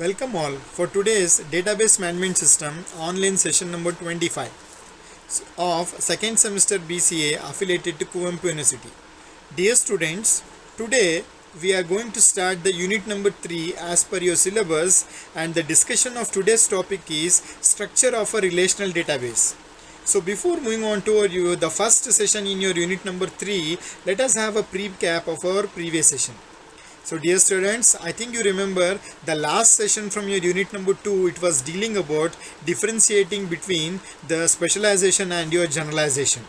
Welcome all for today's Database Management System online session number 25 of second semester BCA affiliated to Kuvempu University. Dear students, today we are going to start the unit number 3 as per your syllabus, and the discussion of today's topic is structure of a relational database. So before moving on to the first session in your unit number 3, let us have a recap of our previous session. So dear students, I think you remember the last session from your unit number 2, it was dealing about differentiating between the specialization and your generalization.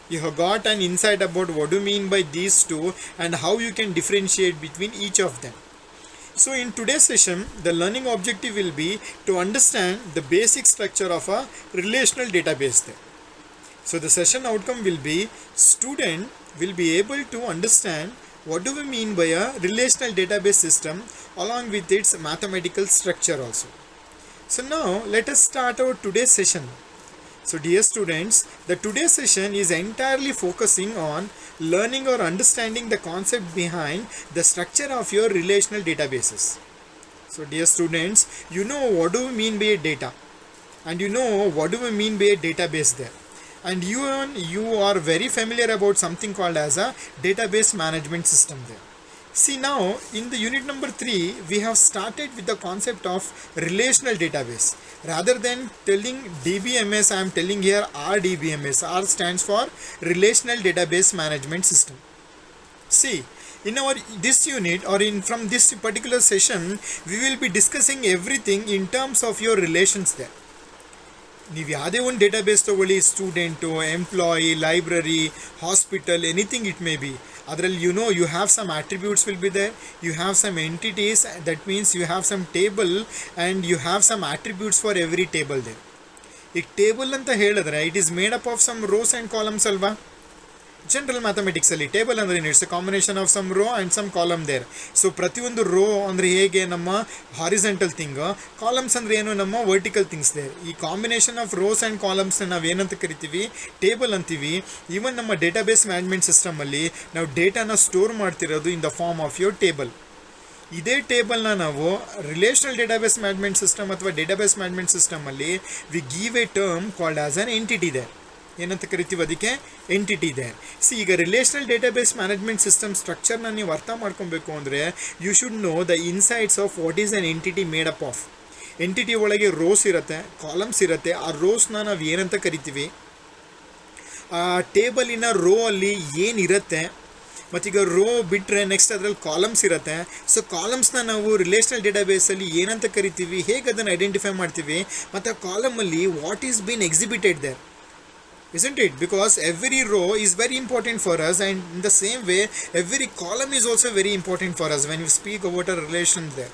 You have got an insight about what do you mean by these two and how you can differentiate between each of them. So in today's session, the learning objective will be to understand the basic structure of a relational database there. So the session outcome will be student will be able to understand what do we mean by a relational database system along with its mathematical structure also. So now let us start our today's session. So dear students, the today's session is entirely focusing on learning or understanding the concept behind the structure of your relational databases. So dear students, you know what do we mean by a data, and you know what do we mean by a database there. And you are very familiar about something called as a database management system there. See, now in the unit number 3 we have started with the concept of relational database. Rather than telling DBMS, I am telling here RDBMS. R stands for relational database management system. See, in our this unit or in from this particular session we will be discussing everything in terms of your relations there. ನೀವು ಯಾವುದೇ ಒಂದು database ತೊಗೊಳ್ಳಿ, student, employee, library, hospital, anything it may be, ಅದರಲ್ಲಿ you have some attributes will be there, you have some entities, that means you have some table and you have some attributes for every table there. ಈಗ table ಅಂತ ಹೇಳಿದ್ರೆ it is made up of some rows and columns ಅಲ್ವಾ. General ಮ್ಯಾಥಮೆಟಿಕ್ಸಲ್ಲಿ table ಅಂದರೆ it's a combination of some row and some column there. So ಪ್ರತಿಯೊಂದು rho ಅಂದರೆ ಹೇಗೆ ನಮ್ಮ ಹಾರಿಸೆಂಟಲ್ ಥಿಂಗ್, ಕಾಲಮ್ಸ್ ಅಂದರೆ ಏನು ನಮ್ಮ ವರ್ಟಿಕಲ್ ಥಿಂಗ್ಸ್ ದೇರ್. ಈ ಕಾಂಬಿನೇಷನ್ ಆಫ್ ರೋಸ್ ಆ್ಯಂಡ್ ಕಾಲಮ್ಸ್ನ ನಾವು ಏನಂತ ಕರಿತೀವಿ, ಟೇಬಲ್ ಅಂತೀವಿ. ಈವನ್ ನಮ್ಮ ಡೇಟಾಬೇಸ್ ಮ್ಯಾನೇಜ್ಮೆಂಟ್ ಸಿಸ್ಟಮಲ್ಲಿ ನಾವು ಡೇಟಾನ ಸ್ಟೋರ್ ಮಾಡ್ತಿರೋದು in the form of your table. ಇದೇ ಟೇಬಲ್ನ ನಾವು ರಿಲೇಷನಲ್ ಡೇಟಾಬೇಸ್ ಮ್ಯಾನೇಜ್ಮೆಂಟ್ ಸಿಸ್ಟಮ್ ಅಥವಾ ಡೇಟಾಬೇಸ್ ಮ್ಯಾನೇಜ್ಮೆಂಟ್ ಸಿಸ್ಟಮಲ್ಲಿ we give a term called as an entity there. ಏನಂತ ಕರಿತೀವಿ, ಅದಕ್ಕೆ ಎಂಟಿಟಿ ದೇರ್. ಸಿ, ಈಗ ರಿಲೇಷನಲ್ ಡೇಟಾಬೇಸ್ ಮ್ಯಾನೇಜ್ಮೆಂಟ್ ಸಿಸ್ಟಮ್ ಸ್ಟ್ರಕ್ಚರ್ನ ನೀವು ಅರ್ಥ ಮಾಡ್ಕೊಬೇಕು ಅಂದರೆ you should know the insights of what is an entity made up of. Entity ಒಳಗೆ ರೋಸ್ ಇರುತ್ತೆ, ಕಾಲಮ್ಸ್ ಇರುತ್ತೆ. ಆ ರೋಸ್ನ ನಾವು ಏನಂತ ಕರಿತೀವಿ, ಆ ಟೇಬಲಿನ ರೋ ಅಲ್ಲಿ ಏನಿರುತ್ತೆ, ಮತ್ತೀಗ ರೋ ಬಿಟ್ಟರೆ ನೆಕ್ಸ್ಟ್ ಅದರಲ್ಲಿ ಕಾಲಮ್ಸ್ ಇರುತ್ತೆ. ಸೊ ಕಾಲಮ್ಸ್ನ ನಾವು ರಿಲೇಷನಲ್ ಡೇಟಾಬೇಸಲ್ಲಿ ಏನಂತ ಕರಿತೀವಿ, ಹೇಗೆ ಅದನ್ನು ಐಡೆಂಟಿಫೈ ಮಾಡ್ತೀವಿ, ಮತ್ತು ಆ ಕಾಲಮಲ್ಲಿ what is been exhibited there, isn't it? Because every row is very important for us, and in the same way every column is also very important for us when we speak about a relation there.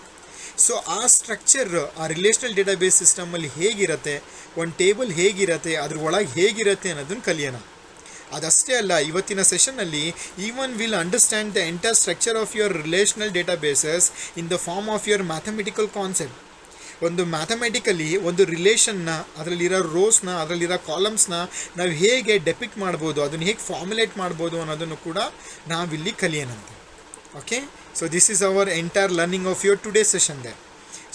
So ಆ structure, ಆ relational database ಸಿಸ್ಟಮಲ್ಲಿ ಹೇಗಿರುತ್ತೆ, ಒಂದು table ಹೇಗಿರುತ್ತೆ, ಅದ್ರ ಒಳಗೆ ಹೇಗಿರುತ್ತೆ ಅನ್ನೋದನ್ನು ಕಲಿಯೋಣ. ಅದಷ್ಟೇ ಅಲ್ಲ, ಇವತ್ತಿನ ಸೆಷನ್ನಲ್ಲಿ even will understand the entire structure of your relational databases in the form of your mathematical concept. ಒಂದು ಮ್ಯಾಥಮೆಟಿಕಲಿ ಒಂದು ರಿಲೇಷನ್ನ, ಅದರಲ್ಲಿರೋ ರೋಸ್ನ, ಅದರಲ್ಲಿರೋ ಕಾಲಮ್ಸ್ನ ನಾವು ಹೇಗೆ ಡೆಪಿಕ್ಟ್ ಮಾಡ್ಬೋದು, ಅದನ್ನು ಹೇಗೆ ಫಾರ್ಮುಲೇಟ್ ಮಾಡ್ಬೋದು ಅನ್ನೋದನ್ನು ಕೂಡ ನಾವಿಲ್ಲಿ ಕಲಿಯೋಣಂತೆ. Okay, so this is our entire learning of your today session there.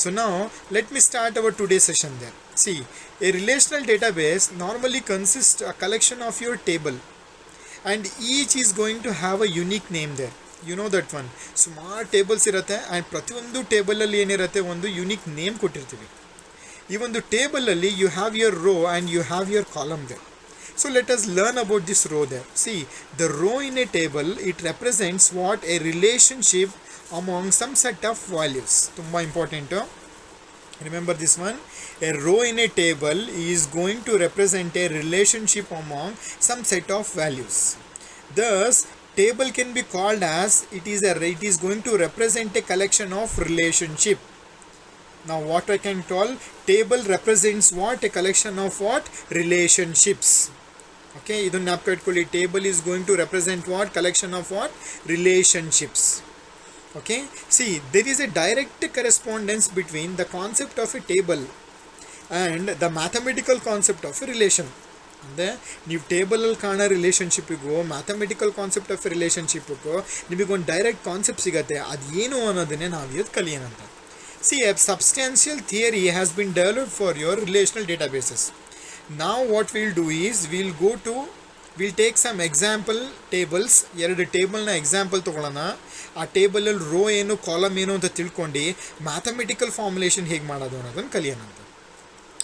So now let me start our today session there. See, a relational database normally consist a collection of your table and each is going to have a unique name there. You know that one. ಸುಮಾರು tables ಇರುತ್ತೆ and ಪ್ರತಿಯೊಂದು ಟೇಬಲಲ್ಲಿ ಏನಿರುತ್ತೆ, ಒಂದು unique name ಕೊಟ್ಟಿರ್ತೀವಿ. ಈ ಒಂದು ಟೇಬಲಲ್ಲಿ you have your row and you have your column there. So let us learn about this row there. See, the row in a table it represents what a relationship among some set of values. ತುಂಬ important, remember this one. A row in a table is going to represent a relationship among some set of values. Thus table can be called as it is going to represent a collection of relationship. Now what I can call table represents what, a collection of what, relationships. Okay, idun gnapaka itkolli, table is going to represent what, collection of what, relationships. Okay, see, there is a direct correspondence between the concept of a table and the mathematical concept of a relation. ಅಂದರೆ ನೀವು ಟೇಬಲಲ್ಲಿ ಕಾಣೋ ರಿಲೇಷನ್ಶಿಪ್ಪಿಗೂ mathematical concept of ರಿಲೇಷನ್ಶಿಪ್ಪಿಗೂ ನಿಮಗೊಂದು direct concept ಸಿಗುತ್ತೆ. ಅದು ಏನು ಅನ್ನೋದನ್ನೇ ನಾವು ಇವತ್ತು ಕಲಿಯೋಣಂತ. See, a substantial theory has been developed for your relational databases. Now what we'll do is we'll take some example tables. ಎರಡು ಟೇಬಲ್ನ ಎಕ್ಸಾಂಪಲ್ ತೊಗೊಳ್ಳೋಣ. ಆ ಟೇಬಲಲ್ಲಿ ರೋ ಏನು ಕಾಲಮ್ ಏನು ಅಂತ ತಿಳ್ಕೊಂಡು ಮ್ಯಾಥಮೆಟಿಕಲ್ ಫಾರ್ಮುಲೇಷನ್ ಹೇಗೆ ಮಾಡೋದು ಅನ್ನೋದನ್ನು ಕಲಿಯೋಣ ಅಂತ.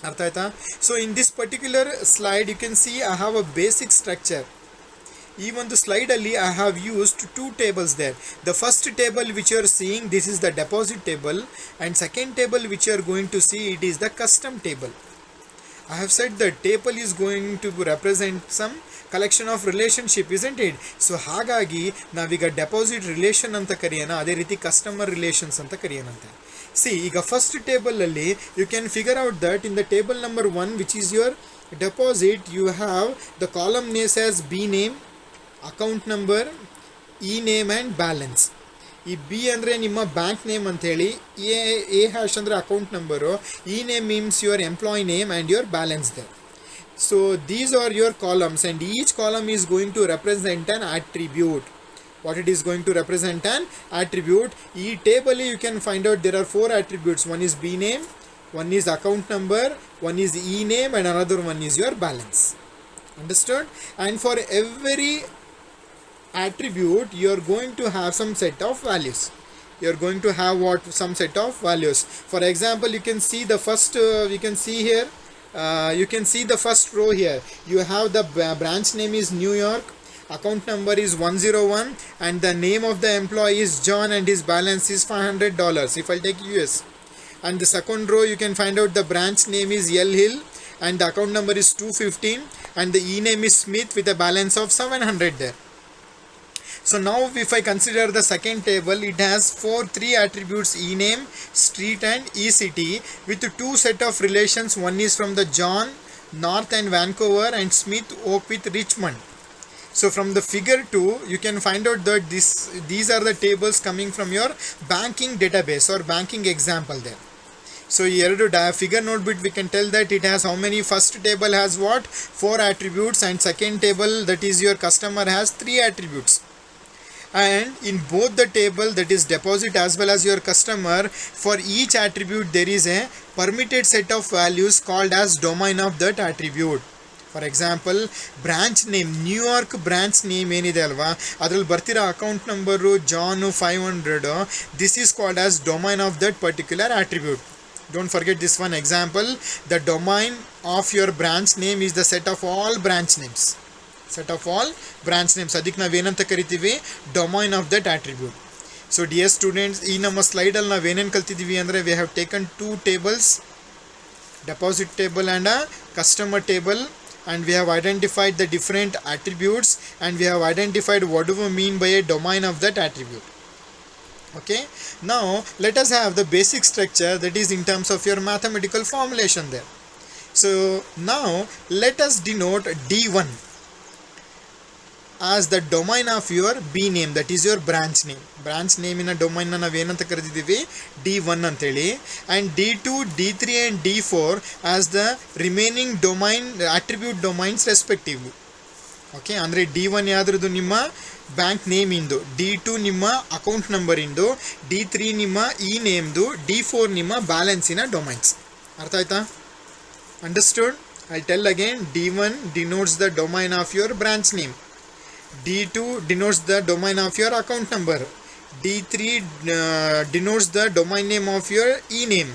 ಅರ್ಥ ಆಯ್ತಾ? So in this particular slide you can see I have a basic structure. ಈ ಒಂದು ಸ್ಲೈಡಲ್ಲಿ I have used 2 tables there. The first table which you are seeing, this is the deposit table, and second table which you are going to see, it is the custom table. I have said the table is going to represent some collection of relationship, isn't it? So ಹಾಗಾಗಿ ನಾವೀಗ deposit relation ಅಂತ ಕರೆಯೋಣ, ಅದೇ ರೀತಿ customer relations ಅಂತ ಕರೆಯೋಣಂತೆ. See ಈಗ first ಟೇಬಲಲ್ಲಿ you can figure out that in the table number 1 which is your deposit, you have the column names as B name, account number, E name and balance. ಈ B ಅಂದರೆ ನಿಮ್ಮ bank name ಅಂಥೇಳಿ, A hash ಅಂದರೆ account number, E name means your employee name and your balance there. So these are your columns and each column is going to represent on attribute. What it is going to represent an attribute. ಈ ಟೇಬಲ್ಲಿ you can find out there are 4 attributes. One is b name, one is account number, one is e name, and another one is your balance. Understood? And for every attribute you are going to have some set of values. You are going to have some set of values. For example, you can see the first you can see here, you can see the first row here. You have the branch name is New York, account number is 101, and the name of the employee is John, and his balance is $500 if I take US. And the second row you can find out the branch name is Yell Hill, and the account number is 215, and the e name is Smith with a balance of 700 there. So now if I consider the second table, it has 3 attributes: e name, street, and e city, with 2 set of relations. One is from the John, North and Vancouver, and Smith, Oak with Richmond. So from the figure 2 you can find out that these are the tables coming from your banking database or banking example there. So here to figure notebook we can tell that it has how many. First table has what? 4 attributes, and second table, that is your customer, has 3 attributes. And in both the table, that is deposit as well as your customer, for each attribute there is a permitted set of values called as domain of that attribute. For example, branch name, New York branch name ಏನಿದೆ ಅಲ್ವಾ, ಅದರಲ್ಲಿ ಬರ್ತಿರೋ account number John 500, this is called as domain of that particular attribute. Don't forget this one example. The domain of your branch name is the set of all branch names. Set of all branch names. ಅದಕ್ಕೆ ನಾವೇನಂತ ಕರಿತೀವಿ? Domain of that attribute. So dear students, ಈ ನಮ್ಮ ಸ್ಲೈಡಲ್ಲಿ ನಾವೇನೇನು ಕಲ್ತಿದ್ದೀವಿ ಅಂದರೆ, we have taken 2 tables, deposit table and a customer table, and we have identified the different attributes, and we have identified what do we mean by a domain of that attribute. Okay, now let us have the basic structure, that is in terms of your mathematical formulation there. So now let us denote D1 as the domain of your B name, that is your branch name. Branch name in a domain na navenanta ಕರೆದಿದ್ದೀವಿ D1 ಅಂತೇಳಿ, and D2, D3 and D4 as the remaining domain attribute domains respectively. Okay, ಅಂದರೆ D1 ಯಾವ್ದ್ರದ್ದು? ನಿಮ್ಮ bank name ಇಂದು, D2 ನಿಮ್ಮ account number ಇಂದು, D3 ನಿಮ್ಮ E ನೇಮ್ದು, D4 ನಿಮ್ಮ ಬ್ಯಾಲೆನ್ಸಿನ domains. ಅರ್ಥ ಆಯ್ತಾ? Understood? I'll tell again. D1 denotes the domain of your branch name, D2 denotes the domain of your account number, D3 denotes the domain name of your e name,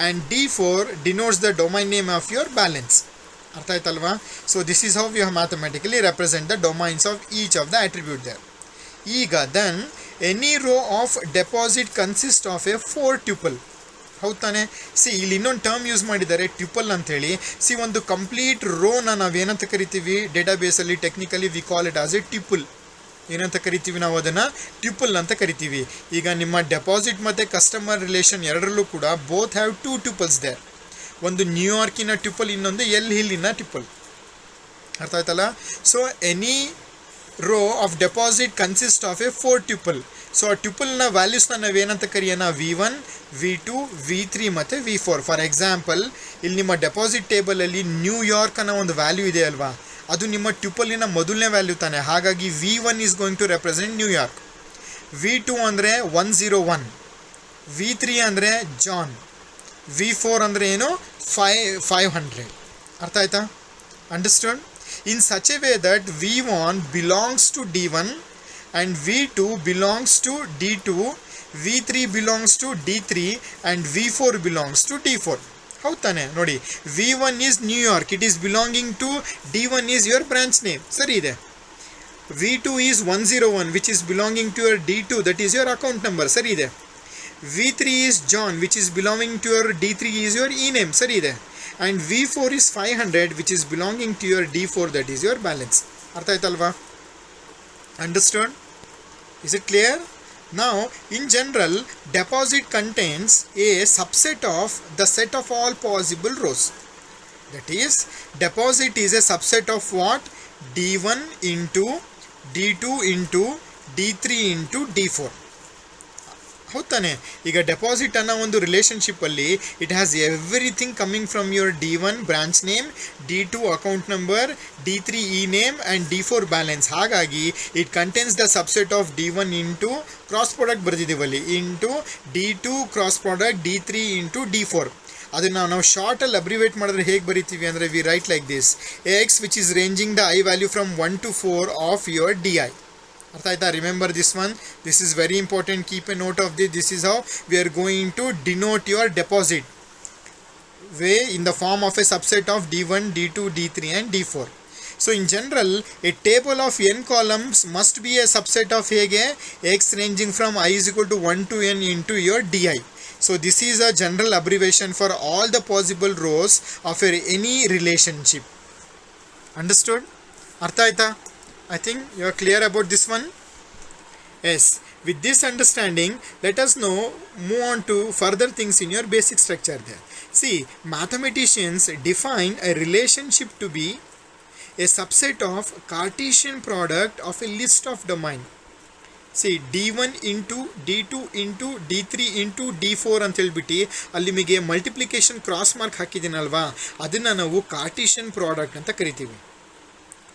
and D4 denotes the domain name of your balance. ಅರ್ಥ ಆಯ್ತಲ್ವಾ? So this is how you have mathematically represent the domains of each of the attribute there. ಈಗ then any row of deposit consist of a 4 tuple. ಹೌದು ತಾನೆ? C ಇಲ್ಲಿ ಇನ್ನೊಂದು term use ಮಾಡಿದ್ದಾರೆ, ಟ್ಯೂಪಲ್ ಅಂಥೇಳಿ. C ಒಂದು ಕಂಪ್ಲೀಟ್ ರೋನ ನಾವೇನಂತ ಕರಿತೀವಿ ಡೇಟಾಬೇಸಲ್ಲಿ? Technically we call it as a tuple. ಏನಂತ ಕರಿತೀವಿ ನಾವು ಅದನ್ನು? ಟ್ಯೂಪಲ್ ಅಂತ ಕರಿತೀವಿ. ಈಗ ನಿಮ್ಮ ಡೆಪಾಸಿಟ್ ಮತ್ತು ಕಸ್ಟಮರ್ ರಿಲೇಷನ್ ಎರಡರಲ್ಲೂ ಕೂಡ ಬೋತ್ ಹ್ಯಾವ್ 2 ಟ್ಯೂಪಲ್ಸ್ ದೇರ್. ಒಂದು ನ್ಯೂಯಾರ್ಕಿನ ಟ್ಯೂಪಲ್, ಇನ್ನೊಂದು ಎಲ್ ಹಿಲ್ಲಿನ ಟ್ಯೂಪಲ್. ಅರ್ಥ ಆಯ್ತಲ್ಲ? So any row of deposit consist of a 4 tuple. So ಆ ಟ್ಯೂಪಲ್ನ ವ್ಯಾಲ್ಯೂಸ್ನ ನಾವೇನಂತ ಕರೆಯೋಣ? V1, V2, V3 ಮತ್ತು V4. ಫಾರ್ ಎಕ್ಸಾಂಪಲ್, ಇಲ್ಲಿ ನಿಮ್ಮ ಡೆಪಾಸಿಟ್ ಟೇಬಲಲ್ಲಿ ನ್ಯೂಯಾರ್ಕ್ ಅನ್ನೋ ಒಂದು ವ್ಯಾಲ್ಯೂ ಇದೆ ಅಲ್ವಾ, ಅದು ನಿಮ್ಮ ಟ್ಯೂಪಲಿನ ಮೊದಲನೇ ವ್ಯಾಲ್ಯೂ ತಾನೆ. ಹಾಗಾಗಿ V1 is going to represent New York. V2 ಅಂದರೆ 101, V3 ಅಂದರೆ ಜಾನ್, V4 ಅಂದರೆ ಏನು 500. ಅರ್ಥ ಆಯ್ತಾ? Understand? In such a way that V1 belongs to D1 and V2 belongs to D2, V3 belongs to D3 and V4 belongs to D4. ಹೌದು ತಾನೆ? ನೋಡಿ, V1 is New York, it is belonging to D1 is your branch name, ಸರಿ ಇದೆ. V2 is 101 which is belonging to your D2, that is your account number, ಸರಿ ಇದೆ. V3 is John which is belonging to your D3 is your e-name, ಸರಿ ಇದೆ. And V4 is 500 which is belonging to your D4, that is your balance. ಅರ್ಥ ಆಯ್ತಲ್ವಾ? Understood? Is it clear? Now, in general, deposit contains a subset of the set of all possible rows. That is, deposit is a subset of what? D1 into D2 into D3 into D4. ಹೌದಾನೆ? ಈಗ deposit ಅನ್ನೋ ಒಂದು ರಿಲೇಷನ್ಶಿಪ್ಪಲ್ಲಿ it has everything coming from your D1 branch name, D2 account number, D3 ಇ name and D4 balance. ಹಾಗಾಗಿ it contains the subset of D1 into cross product ಬರೆದಿದ್ದೀವಲ್ಲಿ into D2 cross product D3 into D4. ಅದನ್ನು ನಾವು ಶಾರ್ಟಲ್ಲಿ abbreviate ಮಾಡಿದ್ರೆ ಹೇಗೆ ಬರಿತೀವಿ ಅಂದರೆ we write like this: X which is ranging the I value from 1 to 4 of your DI. ಅರ್ಥ ಆಯ್ತಾ? Remember this one, this is very important, keep a note of this. This is how we are going to denote your deposit way in the form of a subset of D1, D2, D3 and D4. So in general, a table of n columns must be a subset of ಹೇಗೆ x ranging from I is equal to 1 to n into your DI. So this is a general abbreviation for all the possible rows of any relationship. Understood? ಅರ್ಥ ಆಯ್ತಾ? I think you are clear about this one. Yes, with this understanding, let us now move on to further things in your basic structure there. See, mathematicians define a relationship to be a subset of Cartesian product of a list of domain. See, D1 into D2 into D3 into D4 ಅಂತ ಹೇಳ್ಬಿಟ್ಟು ಅಲ್ಲಿ ನಿಮಗೆ multiplication cross mark ಹಾಕಿದ್ದೀನಲ್ವಾ, ಅದನ್ನು ನಾವು Cartesian product ಅಂತ ಕರಿತೀವಿ.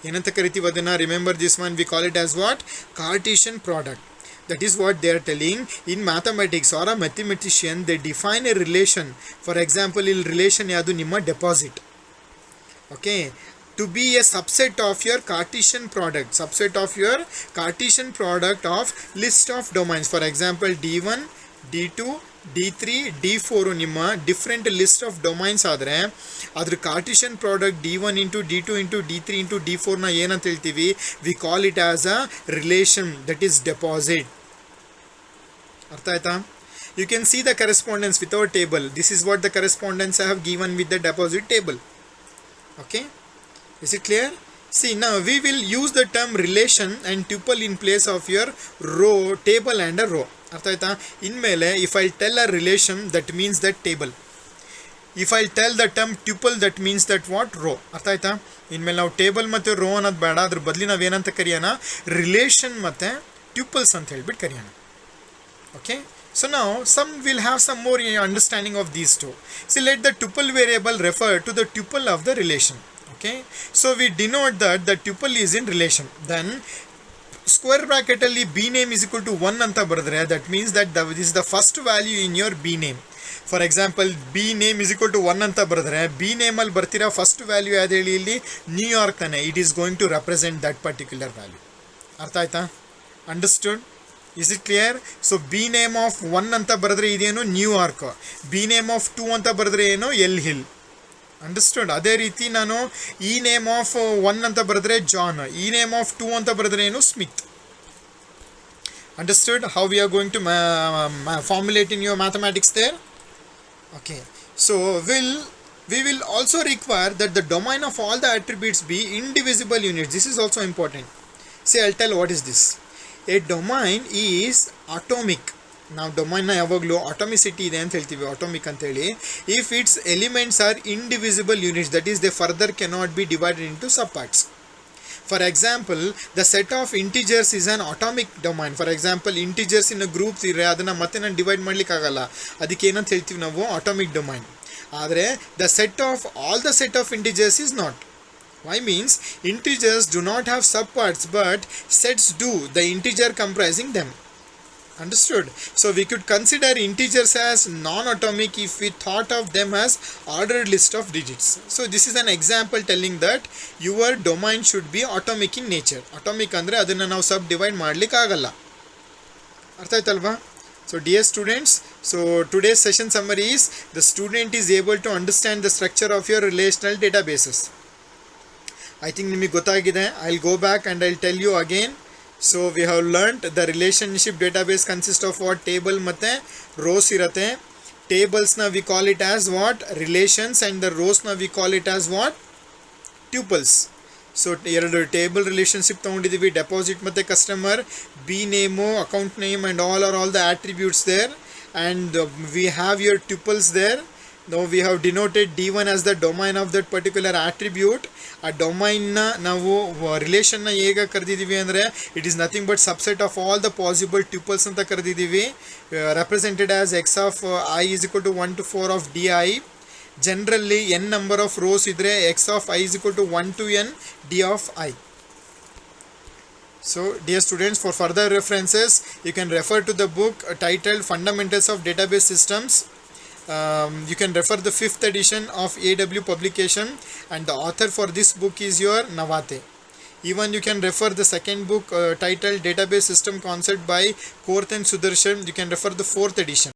ಏನಂತ ಕರಿತೀವಿ ಅದನ್ನು? Remember this one, V call it as what? Cartesian product. That is what they are telling. In mathematics or a mathematician, they define a relation. For example, il relation yadu nimma deposit, okay, to be a subset of your Cartesian product, subset of your Cartesian product of list of domains. For example, D1, D2, D3, D4 ನಿಮ್ಮ different list of domains ಆದರೆ ಅದ್ರ Cartesian product D1 into D2 into D3 into D4ನ ಏನಂತ ಹೇಳ್ತೀವಿ? We call it as a relation, that is deposit. ಅರ್ಥ ಆಯ್ತಾ? You can see the correspondence with our table. This is what the correspondence I have given with the deposit table. Okay, is it clear? See, now we will use the term relation and tuple in place of your row, table and a row. ಅರ್ಥ ಆಯ್ತಾ? ಇನ್ಮೇಲೆ if I tell a relation that means that table. If I tell the term tuple that means that what? Row. ಅರ್ಥ ಆಯ್ತಾ? ಇನ್ಮೇಲೆ ನಾವು table ಮತ್ತು rho ಅನ್ನೋದು ಬೇಡ, ಅದ್ರ ಬದಲಿ ನಾವೇನಂತ ಕರೆಯೋಣ? ರಿಲೇಷನ್ ಮತ್ತು ಟ್ಯುಪಲ್ಸ್ ಅಂತ ಹೇಳ್ಬಿಟ್ಟು ಕರೆಯೋಣ. Okay, so now some will have some more understanding of these two. See, let the tuple variable refer to the tuple of the relation. Okay, so we denote that the tuple is in relation. Then square bracket alli b name is equal to 1 anta baradre, that means that this is the first value in your b name. For example, b name is equal to 1 anta baradre, b name ಅಲ್ಲಿ ಬರ್ತಿರೋ first value ಯಾವ್ದು ಹೇಳಿ? ಇಲ್ಲಿ New York ತಾನೆ. It is going to represent that particular value. ಅರ್ಥ ಆಯ್ತಾ? Understood? Is it clear? So be name of 1 ಅಂತ ಬರೆದ್ರೆ ಇದೇನು? ನ್ಯೂಯಾರ್ಕ್. ಬಿ ನೇಮ್ ಆಫ್ 2 ಅಂತ ಬರೆದ್ರೆ ಏನು? L hill. ಅಂಡರ್ಸ್ಟುಡ್? ಅದೇ ರೀತಿ ನಾನು ಈ ನೇಮ್ ಆಫ್ 1 ಅಂತ ಬರೆದ್ರೆ ಜಾನ್, ಈ ನೇಮ್ ಆಫ್ 2 ಅಂತ ಬರೆದ್ರೆ ಏನು? Smith. Understood how we are going to formulate in your mathematics there? Okay, so we will also require that the domain of all the attributes be indivisible units. This is also important. See, I'll tell what is this. A domain is atomic. Now domain na yavaglu atomicity ide anta heltivi, atomic anta heli, if its elements are indivisible units, that is they further cannot be divided into subparts. For example, the set of integers is an atomic domain. For example, integers in a group ಇದ್ರೆ ಅದನ್ನು ಮತ್ತೆ ನಾನು divide ಮಾಡ್ಲಿಕ್ಕೆ ಆಗಲ್ಲ, ಅದಕ್ಕೆ ಏನಂತ ಹೇಳ್ತೀವಿ ನಾವು? Atomic domain. ಆದರೆ the set of all the set of integers is not. Why? Means integers do not have subparts but sets do, the integer comprising them. Understood? So we could consider integers as non-atomic if we thought of them as ordered list of digits. So this is an example telling that your domain should be atomic in nature. Atomic andre adana ನಾವು ಸಬ್ divide ಮಾಡ್ಲಿಕ್ಕೆ ಆಗಲ್ಲ. ಅರ್ಥ ಆಯ್ತಲ್ವಾ? So dear students, so today's session summary is the student is able to understand the structure of your relational databases. I think ನಿಮಗೆ ಗೊತ್ತಾಗಿದೆ. I'll go back and I'll tell you again. So we have learnt the relationship database consists of what? Table ಮತ್ತೆ rows ಇರತ್ತೆ. Tables na we call it as what? Relations, and the rows na we call it as what? Tuples. So ಎರಡು table relationship ತಗೊಂಡಿದ್ದೀವಿ, deposit ಮತ್ತು customer, B name, account name and all the attributes there, and we have your tuples there. Now we have denoted D1 as the domain of that particular attribute. ಆ ಡೊಮೈನ್ನ ನಾವು ರಿಲೇಷನ್ನ ಹೇಗೆ ಕರೆದಿದ್ದೀವಿ ಅಂದರೆ it is nothing but subset of all the possible tuples ಅಂತ ಕರೆದಿದ್ದೀವಿ, represented as X of I is equal to 1 to 4 of D I. Generally n number of rows ಇದ್ದರೆ X of I is equal to 1 to n D of I. So dear students, for further references you can refer to the book titled Fundamentals of Database Systems. You can refer the 5th edition of AW publication, and the author for this book is your Nawate. Even you can refer the second book titled Database System Concept by Korth and Sudarshan. You can refer the 4th edition.